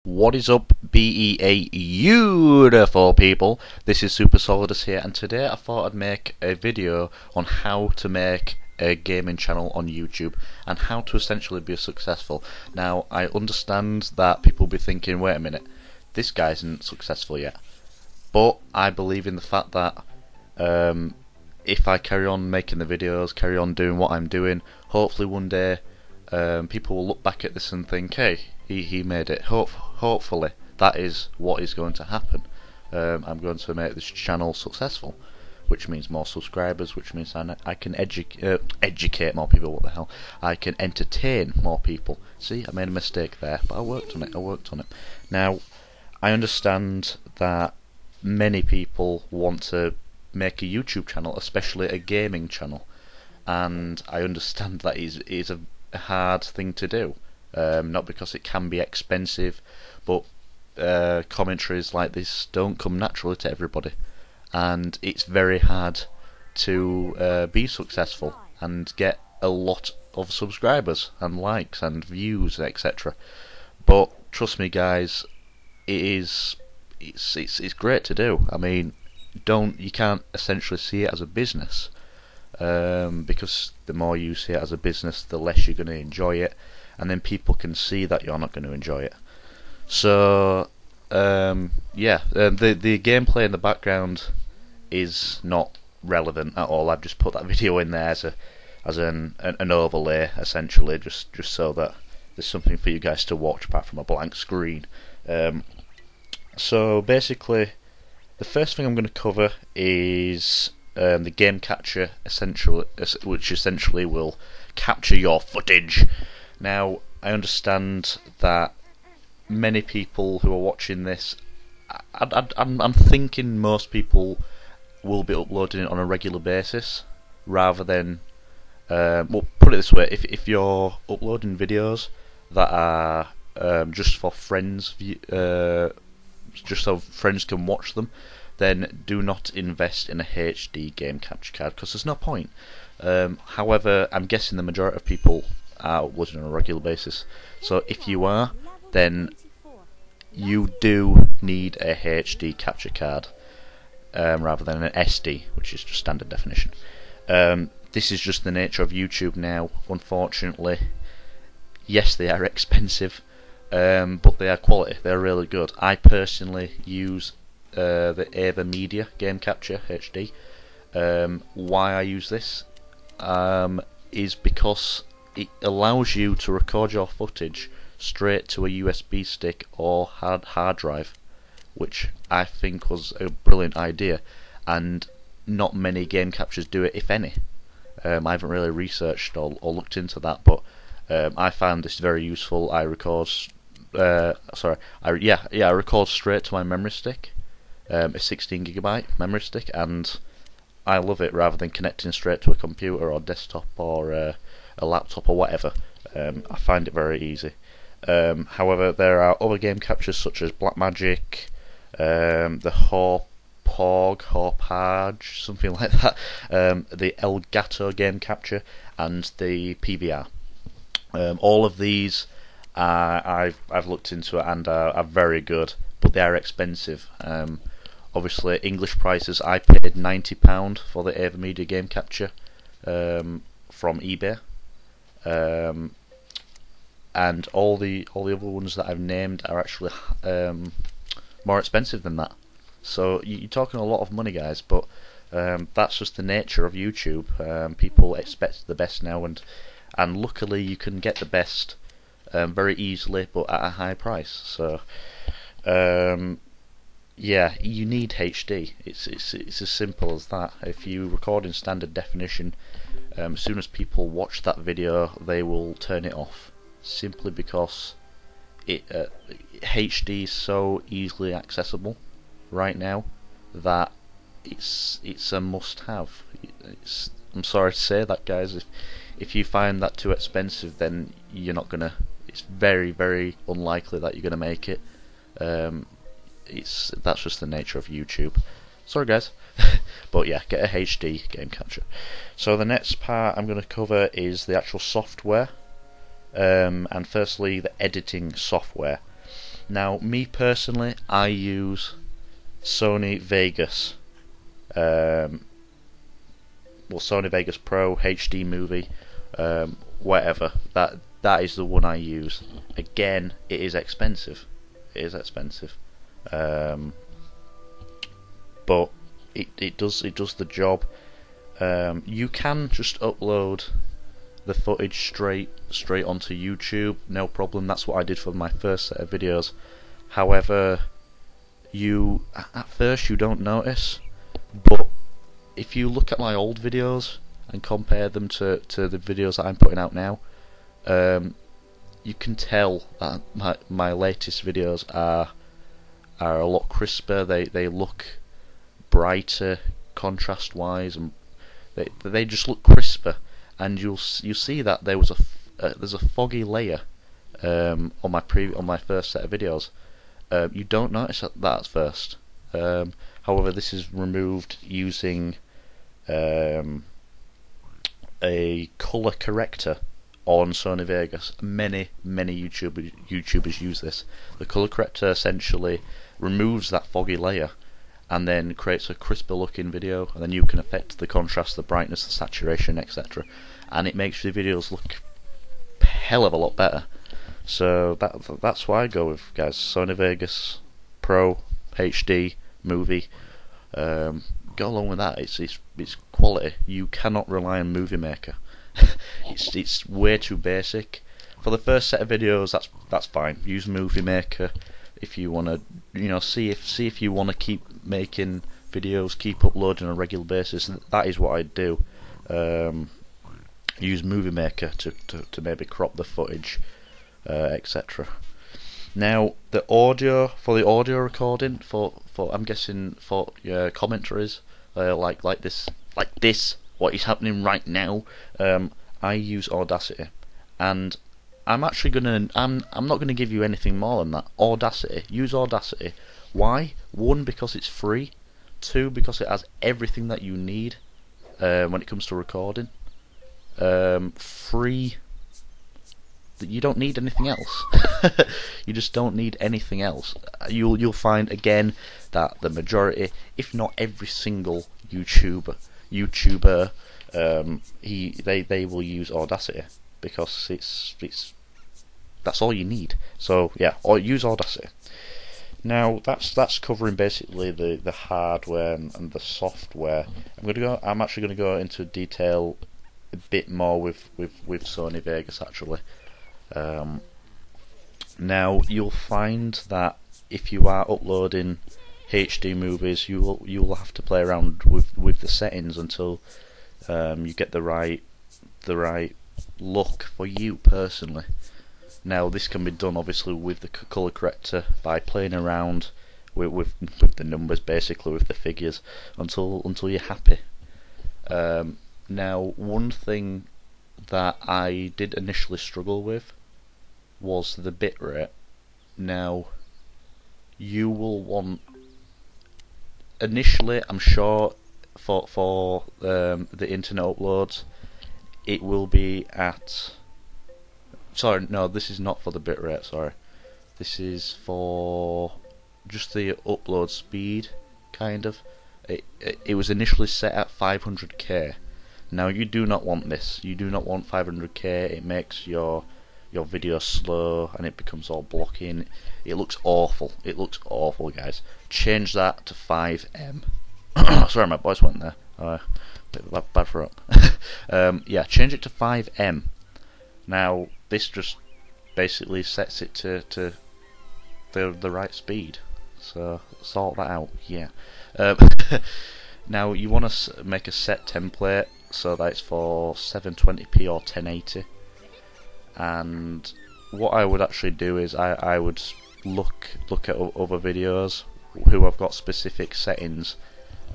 What is up, BEA beautiful people? This is Super Solidus here, and today I thought I'd make a video on how to make a gaming channel on YouTube and how to essentially be successful. Now, I understand that people will be thinking, wait a minute, this guy isn't successful yet. But I believe in the fact that if I carry on making the videos, carry on doing what I'm doing, hopefully one day people will look back at this and think, hey, he made it. Hopefully that is what is going to happen. I'm going to make this channel successful, which means more subscribers, which means I can educate more people. What the hell? I can entertain more people. See, I made a mistake there, but I worked on it. Now, I understand that many people want to make a YouTube channel, especially a gaming channel, and I understand that is a hard thing to do. Not because it can be expensive, but commentaries like this don't come naturally to everybody, and it's very hard to be successful and get a lot of subscribers and likes and views, etc. But trust me, guys, it's great to do. I mean, you can't essentially see it as a business, because the more you see it as a business, the less you're going to enjoy it, and then people can see that you're not going to enjoy it. So the gameplay in the background is not relevant at all. I've just put that video in there as an overlay, essentially, just so that there's something for you guys to watch apart from a blank screen. So basically, the first thing I'm going to cover is the game capture, which essentially will capture your footage. Now, I understand that many people who are watching this, I'm thinking most people will be uploading it on a regular basis, rather than, well, put it this way, if you're uploading videos that are just for friends, just so friends can watch them, then do not invest in a HD game capture card, because there's no point. However, I'm guessing the majority of people are uploading on a regular basis, so if you are, then you do need a HD capture card, rather than an SD, which is just standard definition. This is just the nature of YouTube now, unfortunately. Yes, they are expensive, but they are quality, they're really good. I personally use the AverMedia Game Capture HD. Why I use this is because it allows you to record your footage straight to a USB stick or hard drive, which I think was a brilliant idea, and not many game captures do it, if any. I haven't really researched or looked into that, but I found this very useful. I record I record straight to my memory stick, a 16GB memory stick, and I love it, rather than connecting straight to a computer or desktop or a laptop or whatever. I find it very easy. However, there are other game captures such as Blackmagic, the Hauppauge, something like that, the Elgato game capture, and the PVR. All of these I've looked into it and are very good, but they are expensive. Obviously, English prices, I paid £90 for the AverMedia game capture from eBay, and all the other ones that I've named are actually more expensive than that. So you're talking a lot of money, guys, but that's just the nature of YouTube. People expect the best now, and luckily you can get the best very easily, but at a high price. So yeah, you need HD. It's as simple as that. If you record in standard definition, as soon as people watch that video, they will turn it off, simply because HD is so easily accessible right now that it's a must-have. I'm sorry to say that, guys. If you find that too expensive, then you're not gonna. It's very, very unlikely that you're gonna make it. That's just the nature of YouTube. Sorry, guys. But yeah, get a HD game capture. So the next part I'm going to cover is the actual software, and firstly the editing software. Now, me personally, I use Sony Vegas. Sony Vegas Pro, HD Movie, whatever. That is the one I use. Again, it is expensive. It is expensive, but it does the job. You can just upload the footage straight onto YouTube, no problem. That's what I did for my first set of videos. However, at first you don't notice, but if you look at my old videos and compare them to the videos that I'm putting out now, you can tell that my latest videos are a lot crisper. They look brighter contrast wise, and they just look crisper. And you see that there's a foggy layer on my first set of videos. You don't notice that at first. However, this is removed using a color corrector on Sony Vegas. Many YouTubers use this. The color corrector essentially removes that foggy layer and then creates a crisper looking video, and then you can affect the contrast, the brightness, the saturation, etc. And it makes your videos look a hell of a lot better. So that's what I go with, guys. Sony Vegas Pro HD Movie. Go along with that. It's quality. You cannot rely on Movie Maker. it's way too basic. For the first set of videos, that's fine. Use Movie Maker if you want to, see if you want to keep making videos, keep uploading on a regular basis. That is what I do. Use Movie Maker to maybe crop the footage, etc. Now, the audio recording for I'm guessing for commentaries like this, what is happening right now. I use Audacity, and I'm not gonna give you anything more than that. Use Audacity. Why? 1, because it's free. 2, because it has everything that you need when it comes to recording. 3, you don't need anything else. You just don't need anything else. You'll find again that the majority, if not every single YouTuber, they will use Audacity because that's all you need. So yeah, or use Audacity. Now that's covering basically the hardware and the software. I'm actually going to go into detail a bit more with Sony Vegas actually. Now you'll find that if you are uploading HD movies, you'll have to play around with the settings until you get the right look for you personally. Now this can be done obviously with the color corrector by playing around with the numbers, basically with the figures, until you're happy. Now, one thing that I did initially struggle with was the bitrate. Now, you will want initially, I'm sure, for the internet uploads, it will be at. Sorry, no, this is not for the bitrate. Sorry, this is for just the upload speed, kind of. It was initially set at 500k. Now you do not want this. You do not want 500k. It makes your video slow and it becomes all blocky. It looks awful. It looks awful, guys. Change that to 5M. Sorry, my voice went there. Bad for up. Yeah, change it to 5M. Now this just basically sets it to the right speed. So sort that out. Yeah. Now you want to make a set template so that it's for 720p or 1080. And what I would actually do is I would look at other videos who have got specific settings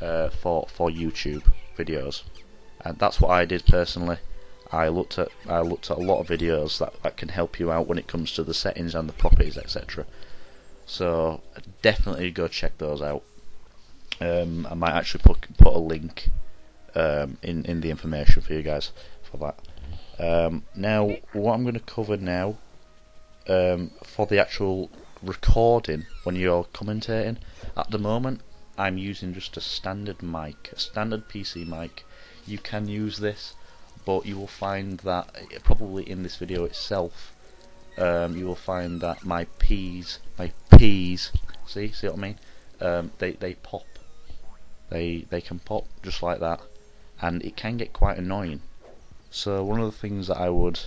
for YouTube videos, and that's what I did personally. I looked at a lot of videos that can help you out when it comes to the settings and the properties, etc. So definitely go check those out. I might actually put a link in the information for you guys for that. Now what I'm going to cover now for the actual recording when you're commentating. At the moment, I'm using just a standard mic, a standard PC mic. You can use this, but you will find that probably in this video itself, you will find that my P's, see what I mean? They pop. They can pop just like that, and it can get quite annoying. So one of the things that I would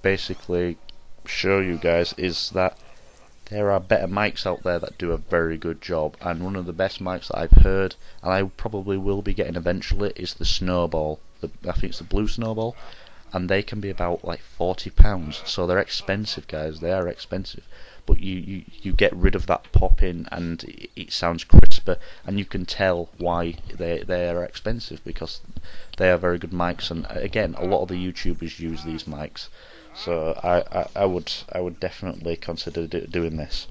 basically show you guys is that there are better mics out there that do a very good job, and one of the best mics that I've heard, and I probably will be getting eventually, is the Snowball. I think it's the Blue Snowball, and they can be about like £40, so they're expensive, guys. They are expensive, but you get rid of that popping, and it sounds crisper, and you can tell why they are expensive, because they are very good mics. And again, a lot of the YouTubers use these mics, so I would definitely consider doing this.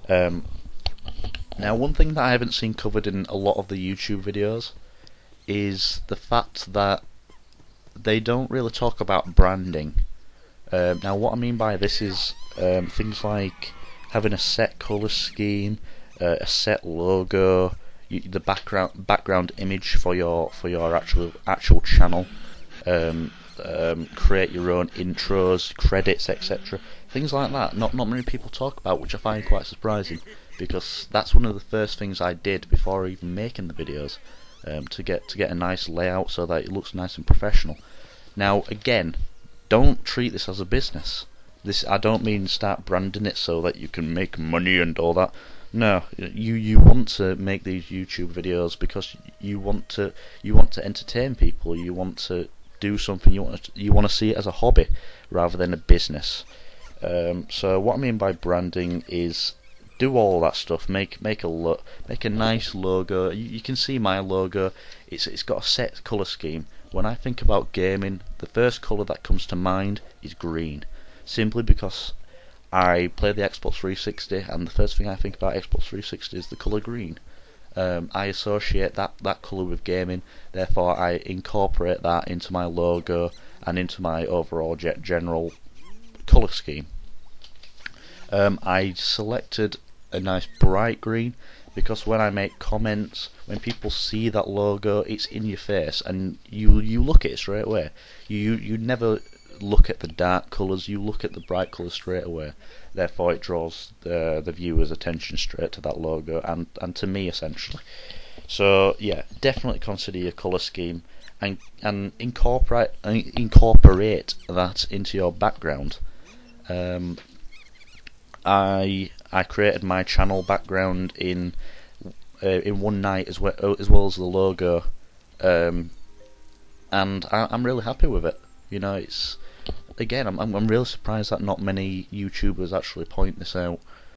Now, one thing that I haven't seen covered in a lot of the YouTube videos is the fact that they don't really talk about branding. Now, what I mean by this is things like having a set colour scheme, a set logo, the background image for your actual channel, create your own intros, credits, etc. Things like that. Not many people talk about, which I find quite surprising, because that's one of the first things I did before even making the videos, to get a nice layout so that it looks nice and professional. Now, again, don't treat this as a business. I don't mean start branding it so that you can make money and all that. No, you want to make these YouTube videos because you want to entertain people. You want to do something. You want to see it as a hobby rather than a business. So what I mean by branding is do all that stuff. Make a nice logo. You can see my logo. It's got a set colour scheme. When I think about gaming, the first colour that comes to mind is green, simply because I play the Xbox 360, and the first thing I think about Xbox 360 is the colour green. I associate that colour with gaming, therefore I incorporate that into my logo and into my overall general colour scheme. I selected a nice bright green because when I make comments, when people see that logo, it's in your face, and you look at it straight away. You never look at the dark colours, you look at the bright colours straight away. Therefore it draws the viewer's attention straight to that logo, and to me essentially. So yeah, definitely consider your colour scheme and incorporate that into your background. I created my channel background in one night as well as the logo, and I'm really happy with it. You know, it's again, I'm really surprised that not many YouTubers actually point this out.